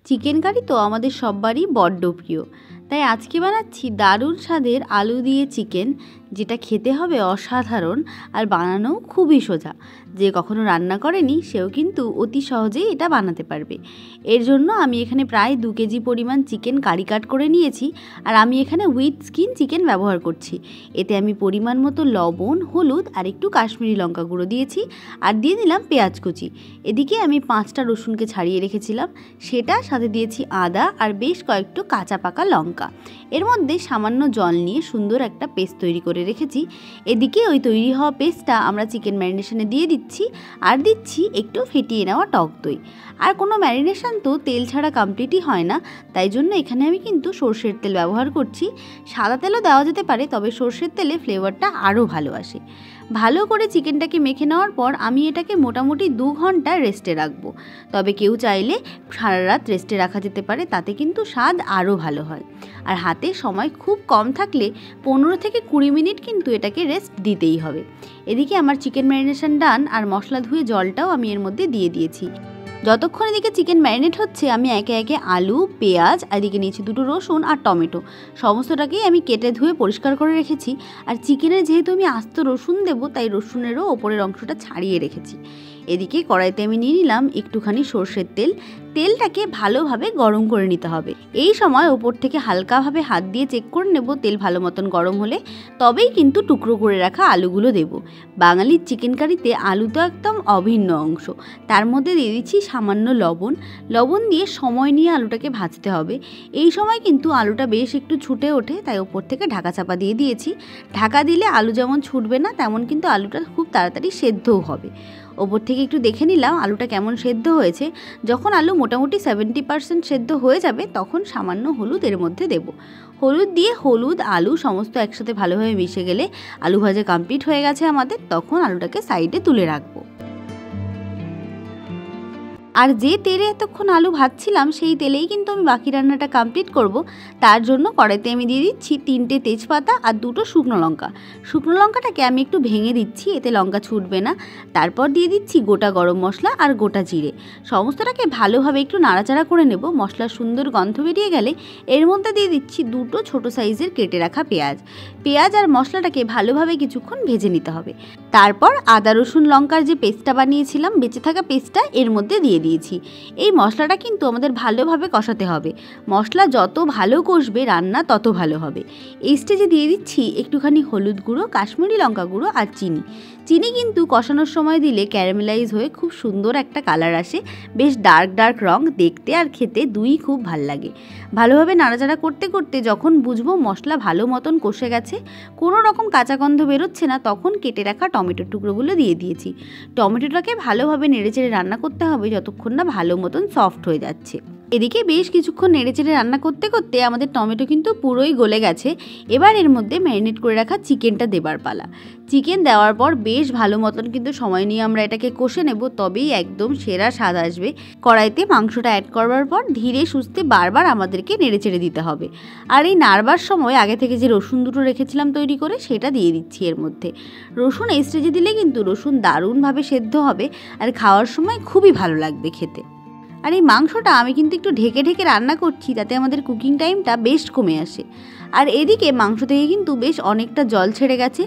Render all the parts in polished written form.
Chicken curry তো আমাদের সবারই বড্ড প্রিয়, তাই আজকে বানাচ্ছি দারুণ স্বাদের আলু দিয়ে চিকেন, যেটা খেতে হবে অসাধারণ আর বানানো খুবই সোজা। যে কখনো রান্না করেনি সেও কিন্তু অতি সহজেই এটা বানাতে পারবে। এর জন্য আমি এখানে প্রায় 2 কেজি পরিমাণ চিকেন কারি কাট করে নিয়েছি, আর আমি এখানে উইথ স্কিন চিকেন ব্যবহার করছি। এতে আমি পরিমাণ মতো লবণ, হলুদ আর একটু কাশ্মীরি লঙ্কা গুঁড়ো দিয়েছি, আর দিয়ে দিলাম পেঁয়াজ কুচি। এদিকে আমি 5টা রসুনকে ছাড়িয়ে রেখেছিলাম, সেটা সাথে দিয়েছি আদা আর বেশ কয়েকটু কাঁচা পাকা লঙ্কা। এর মধ্যে সামান্য জল নিয়ে সুন্দর একটা পেস্ট তৈরি করে রেখেছি। এদিকে ওই তৈরি হওয়া পেস্টটা আমরা চিকেন ম্যারিনেশনে দিয়ে দিচ্ছি, আর দিচ্ছি একটু ফেটিয়ে নেওয়া টক দই। আর কোনো ম্যারিনেশন তো তেল ছাড়া কমপ্লিটই হয় না, তাই জন্য এখানে আমি কিন্তু সর্ষের তেল ব্যবহার করছি। সাদা তেলও দেওয়া যেতে পারে, তবে সর্ষের তেলে ফ্লেভারটা আরও ভালো আসে। ভালো করে চিকেনটাকে মেখে নেওয়ার পর আমি এটাকে মোটামুটি 2 ঘন্টা রেস্টে রাখবো। তবে কেউ চাইলে সারা রাত রেস্টে রাখা যেতে পারে, তাতে কিন্তু স্বাদ আরও ভালো হয়। আর হাতে সময় খুব কম থাকলে 15 থেকে 20 মিনিট কিন্তু এটাকে রেস্ট দিতেই হবে। এদিকে আমার চিকেন ম্যারিনেশন ডান, আর মশলা ধুয়ে জলটাও আমি এর মধ্যে দিয়ে দিয়েছি। যতক্ষণ এদিকে চিকেন ম্যারিনেট হচ্ছে আমি একে একে আলু, পেঁয়াজ, এদিকে নিয়েছি 2টো রসুন আর টমেটো, সমস্তটাকেই আমি কেটে ধুয়ে পরিষ্কার করে রেখেছি। আর চিকেনের যেহেতু আমি আস্ত রসুন দেবো, তাই রসুনেরও ওপরের অংশটা ছাড়িয়ে রেখেছি। এদিকে কড়াইতে আমি নিয়ে নিলাম একটুখানি সর্ষের তেল। তেলটাকে ভালোভাবে গরম করে নিতে হবে। এই সময় ওপর থেকে হালকাভাবে হাত দিয়ে চেক করে নেব তেল ভালো মতন গরম হলে, তবেই কিন্তু টুকরো করে রাখা আলুগুলো দেব। বাঙালির চিকেন কারিতে আলু তো একদম অভিন্ন অংশ। তার মধ্যে দিয়ে দিচ্ছি সামান্য লবণ দিয়ে সময় নিয়ে আলুটাকে ভাজতে হবে। এই সময় কিন্তু আলুটা বেশ একটু ছুটে ওঠে, তাই ওপর থেকে ঢাকা চাপা দিয়ে দিয়েছি। ঢাকা দিলে আলু যেমন ছুটবে না, তেমন কিন্তু আলুটা খুব তাড়াতাড়ি সেদ্ধও হবে। ওপর থেকে একটু দেখে নিলাম আলুটা কেমন সেদ্ধ হয়েছে। যখন আলু মোটামুটি 70% সেদ্ধ হয়ে যাবে, তখন সামান্য হলুদ এর মধ্যে দেব। হলুদ দিয়ে হলুদ আলু সমস্ত একসাথে ভালোভাবে মিশে গেলে আলু ভাজা কমপ্লিট হয়ে গেছে আমাদের, তখন আলুটাকে সাইডে তুলে রাখবো। আর যে তেলে এতক্ষণ আলু ভাজছিলাম, সেই তেলেই কিন্তু আমি বাকি রান্নাটা কমপ্লিট করব। তার জন্য কড়াইতে আমি দিয়ে দিচ্ছি 3টে তেজপাতা আর 2টো শুকনো লঙ্কা। শুকনো লঙ্কাটাকে আমি একটু ভেঙে দিচ্ছি, এতে লঙ্কা ছুটবে না। তারপর দিয়ে দিচ্ছি গোটা গরম মশলা আর গোটা জিরে। সমস্তটাকে ভালোভাবে একটু নাড়াচাড়া করে নেব। মশলার সুন্দর গন্ধ বেরিয়ে গেলে এর মধ্যে দিয়ে দিচ্ছি 2টো ছোটো সাইজের কেটে রাখা পেঁয়াজ আর মশলাটাকে ভালোভাবে কিছুক্ষণ ভেজে নিতে হবে। তারপর আদা রসুন লঙ্কার যে পেস্টটা বানিয়েছিলাম, বেঁচে থাকা পেস্টটা এর মধ্যে দিয়ে দিয়েছি। এই মশলাটা কিন্তু আমাদের ভালোভাবে কষাতে হবে। মশলা যত ভালো কষবে রান্না তত ভালো হবে। এই স্টেজে দিয়ে দিচ্ছি একটুখানি হলুদ গুঁড়ো, কাশ্মীরি লঙ্কা গুঁড়ো আর চিনি কিন্তু কষানোর সময় দিলে ক্যারামেলাইজ হয়ে খুব সুন্দর একটা কালার আসে। বেশ ডার্ক রং, দেখতে আর খেতে দুই খুব ভাল লাগে। ভালোভাবে নাড়াচাড়া করতে করতে যখন বুঝবো মশলা ভালো মতন কষে গেছে, কোনো রকম কাঁচা গন্ধ বেরোচ্ছে না, তখন কেটে রাখা টমেটোর টুকরোগুলো দিয়ে দিয়েছি। টমেটোটাকে ভালোভাবে নেড়েচেড়ে রান্না করতে হবে যতক্ষণ না ভালো মতন সফট হয়ে যাচ্ছে। এদিকে বেশ কিছুক্ষণ নেড়েচেড়ে রান্না করতে করতে আমাদের টমেটো কিন্তু পুরোই গলে গেছে। এবার এর মধ্যে ম্যারিনেট করে রাখা চিকেনটা দেবার পালা। চিকেন দেওয়ার পর বেশ ভালো মতন কিন্তু সময় নিয়ে আমরা এটাকে কষে নেব, তবেই একদম সেরা স্বাদ আসবে। কড়াইতে মাংসটা অ্যাড করবার পর ধীরে সুস্থে বারবার আমাদেরকে নেড়েচেড়ে দিতে হবে। আর এই নাড়বার সময় আগে থেকে যে রসুন 2টো রেখেছিলাম তৈরি করে, সেটা দিয়ে দিচ্ছি এর মধ্যে। রসুন এই স্টেজে দিলে কিন্তু রসুন দারুণভাবে সেদ্ধ হবে, আর খাওয়ার সময় খুবই ভালো লাগবে খেতে। আর এই মাংসটা আমি কিন্তু একটু ঢেকে ঢেকে রান্না করছি, যাতে আমাদের কুকিং টাইমটা বেশ কমে আসে। আর এদিকে মাংস থেকে কিন্তু বেশ অনেকটা জল ছেড়ে গেছে।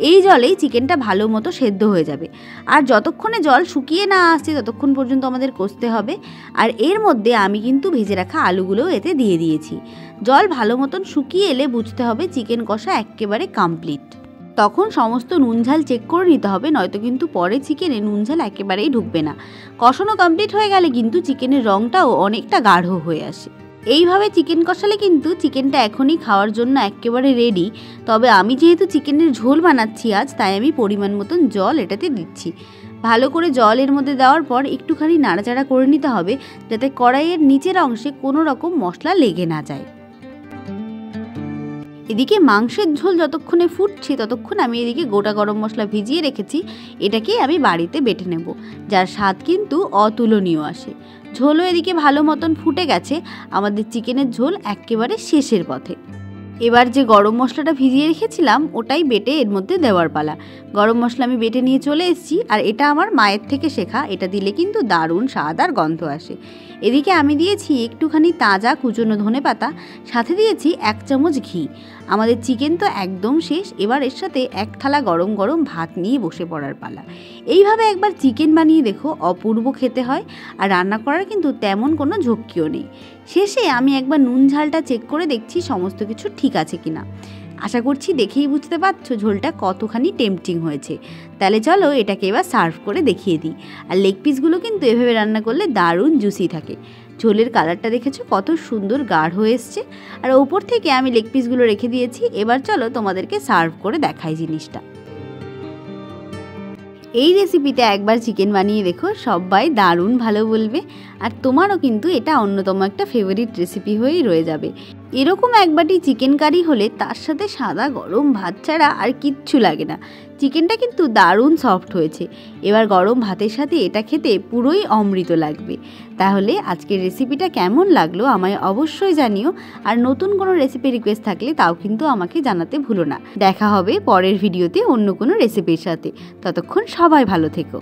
এই জলেই চিকেনটা ভালো মতো সেদ্ধ হয়ে যাবে। আর যতক্ষণে জল শুকিয়ে না আসছে ততক্ষণ পর্যন্ত আমাদের কষতে হবে। আর এর মধ্যে আমি কিন্তু ভেজে রাখা আলুগুলোও এতে দিয়ে দিয়েছি। জল ভালো মতন শুকিয়ে এলে বুঝতে হবে চিকেন কষা একেবারে কমপ্লিট। তখন সমস্ত নুন ঝাল চেক করে নিতে হবে, নয়তো কিন্তু পরে চিকেনে নুন ঝাল একেবারেই ঢুকবে না। কষানো কমপ্লিট হয়ে গেলে কিন্তু চিকেনের রঙটাও অনেকটা গাঢ় হয়ে আসে। এইভাবে চিকেন কষালে কিন্তু চিকেনটা এখনই খাওয়ার জন্য একেবারে রেডি। তবে আমি যেহেতু চিকেনের ঝোল বানাচ্ছি আজ, তাই আমি পরিমাণ মতন জল এটাতে দিচ্ছি। ভালো করে জল এর মধ্যে দেওয়ার পর একটুখানি নাড়াচাড়া করে নিতে হবে, যাতে কড়াইয়ের নিচের অংশে কোনো রকম মশলা লেগে না যায়। এদিকে মাংসের ঝোল যতক্ষণে ফুটছে, ততক্ষণ আমি এদিকে গোটা গরম মশলা ভিজিয়ে রেখেছি। এটাকেই আমি বাড়িতে বেটে নেব, যার স্বাদ কিন্তু অতুলনীয় আসে। ঝোলও এদিকে ভালো মতন ফুটে গেছে। আমাদের চিকেনের ঝোল একেবারে শেষের পথে। এবার যে গরম মশলাটা ভিজিয়ে রেখেছিলাম ওটাই বেটে এর মধ্যে দেওয়ার পালা। গরম মশলা আমি বেটে নিয়ে চলে এসেছি, আর এটা আমার মায়ের থেকে শেখা। এটা দিলে কিন্তু দারুণ স্বাদ আর গন্ধ আসে। এদিকে আমি দিয়েছি একটুখানি তাজা কুচনো ধনেপাতা, সাথে দিয়েছি 1 চামচ ঘি। আমাদের চিকেন তো একদম শেষ, এবার এর সাথে 1 থালা গরম গরম ভাত নিয়ে বসে পড়ার পালা। এইভাবে একবার চিকেন বানিয়ে দেখো, অপূর্ব খেতে হয়। আর রান্না করার কিন্তু তেমন কোনো ঝক্কিও নেই। শেষে আমি একবার নুন ঝালটা চেক করে দেখছি সমস্ত কিছু ঠিক আছে কিনা। আশা করছি দেখেই বুঝতে পারছো ঝোলটা কতখানি টেম্পটিং হয়েছে। তাহলে চলো এটাকে এবার সার্ভ করে দেখিয়ে দিই। আর লেগ পিসগুলো কিন্তু এভাবে রান্না করলে দারুণ জুসি থাকে। ঝোলের কালারটা দেখেছো কত সুন্দর গাঢ় হয়ে এসছে। আর ওপর থেকে আমি লেগ পিসগুলো রেখে দিয়েছি। এবার চলো তোমাদেরকে সার্ভ করে দেখাই জিনিসটা। এই রেসিপিতে একবার চিকেন বানিয়ে দেখো, সবাই দারুণ ভালো বলবে। আর তোমারও কিন্তু এটা অন্যতম একটা ফেভারিট রেসিপি হয়েই রয়ে যাবে। এরকম এক বাটি চিকেন কারি হলে তার সাথে সাদা গরম ভাত ছাড়া আর কিচ্ছু লাগে না। চিকেনটা কিন্তু দারুণ সফট হয়েছে। এবার গরম ভাতের সাথে এটা খেতে পুরোই অমৃত লাগবে। তাহলে আজকের রেসিপিটা কেমন লাগলো আমায় অবশ্যই জানিও। আর নতুন কোনো রেসিপি রিকোয়েস্ট থাকলে তাও কিন্তু আমাকে জানাতে ভুলো না। দেখা হবে পরের ভিডিওতে অন্য কোনো রেসিপির সাথে। ততক্ষণ সবাই ভালো থেকো।